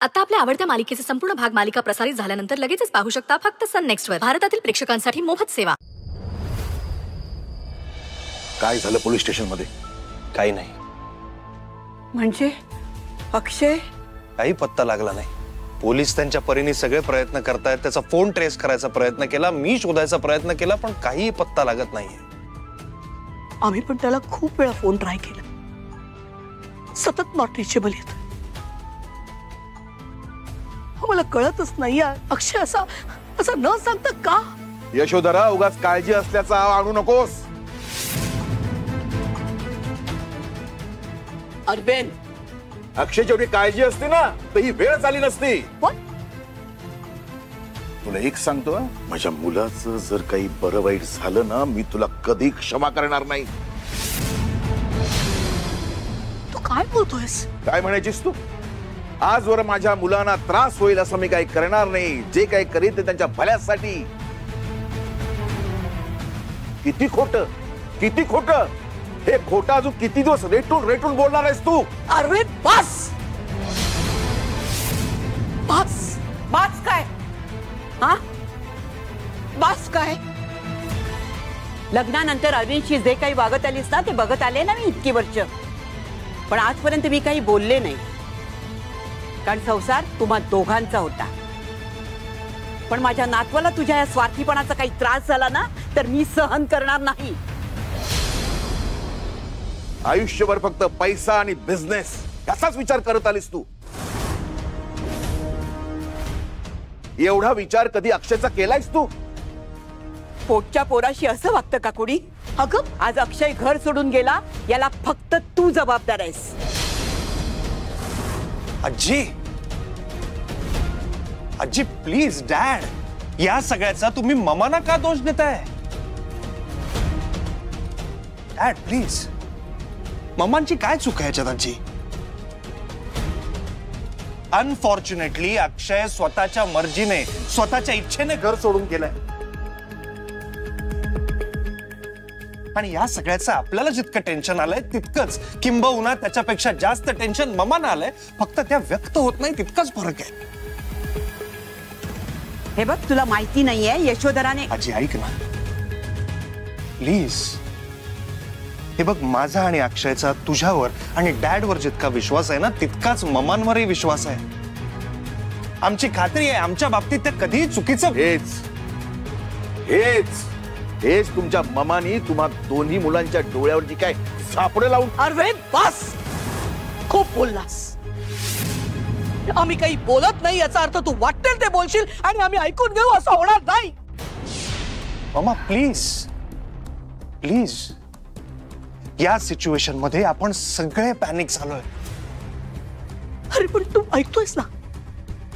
आता आपल्या आवडत्या मालिकेचे संपूर्ण भाग मालिका प्रसारित झाल्यानंतर लगेचच पाहू शकता फक्त सन नेक्स्ट वर. भारतातील प्रेक्षकांसाठी मोफत सेवा. काय झालं पोलीस स्टेशन मध्ये? काही नाही. म्हणजे अक्षय? काही पत्ता लागला नाही. पोलीस त्यांच्या परीने सगळे प्रयत्न करतायत. त्याचा फोन ट्रेस करायचा प्रयत्न केला, मी शोधायचा प्रयत्न केला, पण काही पत्ता लागत नाहीये. आम्ही पण त्याला खूप वेळा फोन ट्राय केला, सतत नॉट रिचेबल येत. मला कळतच नाही अक्षय असा न सांगता का? यशोधरा, उगाच काळजी असल्याचा आणू नकोस. अरबेन, अक्षय जेवढी काळजी असते ना तर ही वेळ आली नसती. तुला एक सांगतो, माझ्या मुलाचं जर काही बरं वाईट झालं ना, मी तुला कधी क्षमा करणार नाही. तू काय बोलतोयस? काय म्हणायचीस तू? आजवर माझ्या मुलांना त्रास होईल असं मी काही करणार नाही. जे काही करीन ते त्यांच्या भल्यासाठी. किती खोटं, किती खोटं. हे खोटं अजून किती दिवस रेटून रेटून बोलणार आहेस तू? अरे बस बस बस. काय हा बस काय? लग्नानंतर अरविंदशी जे काही वागत आलीस ना ते बघत आले ना मी इतकी वर्ष, पण आजपर्यंत मी काही बोलले नाही, कारण संसार तुम्हा दोघांचा होता. पण माझ्या नातवाला तुझ्या या स्वार्थीपणाचा काही त्रास झाला ना तर मी सहन करणार नाही. आयुष्यभर फक्त पैसा आणि बिझनेस याचाच विचार करत आलीस तू. एवढा विचार कधी अक्षयचा केलायस तू? पोटच्या पोराशी असं वागतं का कुणी? अगं, आज अक्षय घर सोडून गेला याला फक्त तू जबाबदार आहेस. आजी, आजी प्लीज. डॅड, या सगळ्याचा तुम्ही ममाना का दोष देताय? Dad please. मम्मांची काय चूक आहे याच्यात आजी? अनफॉर्च्युनेटली अक्षय स्वतःच्या मर्जीने, स्वतःच्या इच्छेने घर सोडून गेलाय. आणि या सगळ्याचं आपल्याला जितकं टेन्शन आलंय तितकंच, किंबहुना त्याच्यापेक्षा जास्त टेन्शन ममाना आलंय. फक्त त्या व्यक्त होत नाही तितकाच फरक आहे. हे बघ, तुला माहिती नाहीये यशोधराने. आजी ऐक ना प्लीज. हे बघ, माझा आणि अक्षयचा तुझ्यावर आणि डॅडवर जितका विश्वास आहे ना तितकाच ममांवरही विश्वास आहे. आमची खात्री आहे आमच्या बाबतीत ते कधीही चुकीचं. हेच तुमच्या ममानी तुम्हा दोन्ही मुलांच्या डोळ्यावरती काय सापडे लावून. अरे बस, खूप बोललास. आम्ही काही बोलत नाही याचा अर्थ तू वाटेल ते बोलशील आणि आम्ही ऐकून घेऊ असं होणार नाही. Mama please please. या सिच्युएशन मध्ये आपण सगळे पॅनिक झालोय. अरे पण तू ऐकतोयस ना,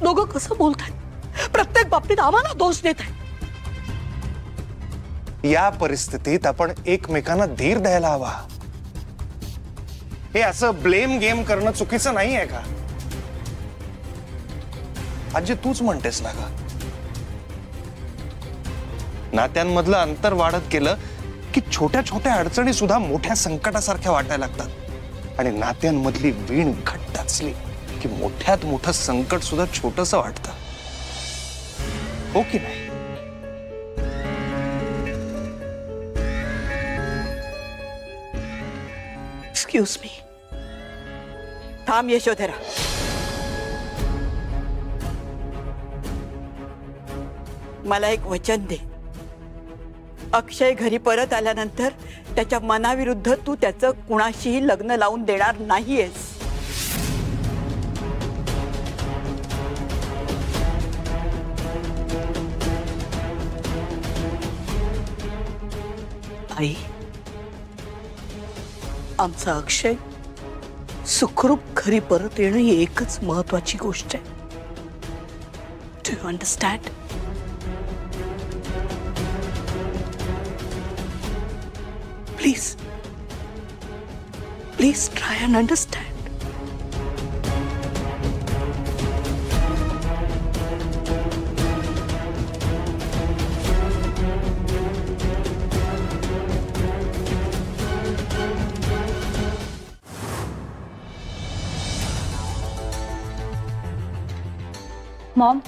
दोघं कसं बोलतायत? प्रत्येक बाबतीत आम्हाला दोष देत आहेत. या परिस्थितीत आपण एकमेकांना धीर द्यायला हवा. हे असं ब्लेम गेम करणं चुकीचं नाही आहे का? आजी तूच म्हणतेस ना का, नात्यांमधलं अंतर वाढत गेलं की छोट्या छोट्या अडचणी सुद्धा मोठ्या संकटासारख्या वाटायला लागतात. आणि नात्यांमधली वीण घट्ट असली की मोठ्यात मोठं संकट सुद्धा छोटंसं वाटतं. हो की नाही? Excuse me. थांब यशोधरा. मला एक वचन दे. अक्षय घरी परत आल्यानंतर त्याच्या मनाविरुद्ध तू त्याचं कुणाशीही लग्न लावून देणार नाहीयेस. आई, आमचा अक्षय सुखरूप घरी परत येणं ही एकच महत्वाची गोष्ट आहे. Do you understand? Please try and understand. Mom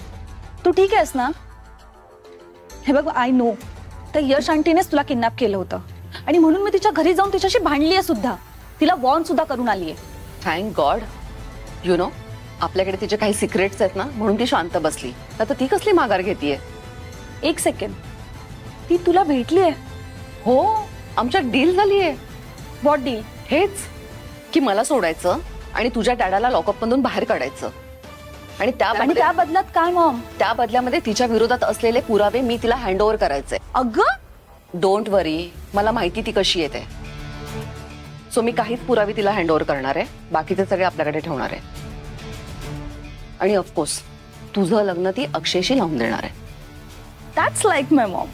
तू ठीक आहेस ना? हे बघ आय नो तर यश आंटीनेच तुला किडनॅप केलं होतं आणि म्हणून मी तिच्या घरी जाऊन तिच्याशी भांडली आहे सुद्धा, तिला वॉर्न सुद्धा करून आली आहे. Thank God. यु नो आपल्याकडे तिचे काही सिक्रेट्स आहेत ना म्हणून ती शांत बसली. आता ती कसली माघार घेतीये? एक सेकंड, ती तुला भेटली आहे? हो, आमच्यात डील झालीये. What deal? हेच की मला सोडायचं आणि तुझ्या डॅडाला लॉकअप मधून बाहेर काढायचं आणि त्या बदल्यात काय मॉम? त्या बदल्यामध्ये तिच्या विरोधात असलेले पुरावे मी तिला हँडओव्हर करायचे. अगं डोंट वरी, मला माहिती ती कशी येते. सो मी काहीच पुरावे तिला हँडओव्हर करणार आहे, बाकीचे सगळे आपल्याकडे ठेवणार आहे. आणि ऑफकोर्स तुझं लग्न ती अक्षयशी लावून देणार आहे. That's like my Maugham.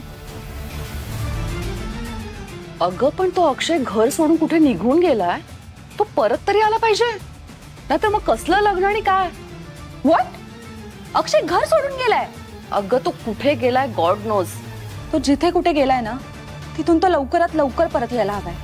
अगं पण तो अक्षय घर सोडून कुठे निघून गेलाय, तो परत तरी आला पाहिजे, नाहीतर मग कसलं लग्न आणि काय? व्हॉट? अक्षय घर सोडून गेलाय? अगं तो कुठे गेलाय गॉड नोज. तो जिथे कुठे गेलाय ना तिथून तो लवकरात लवकर परत यायला हवाय.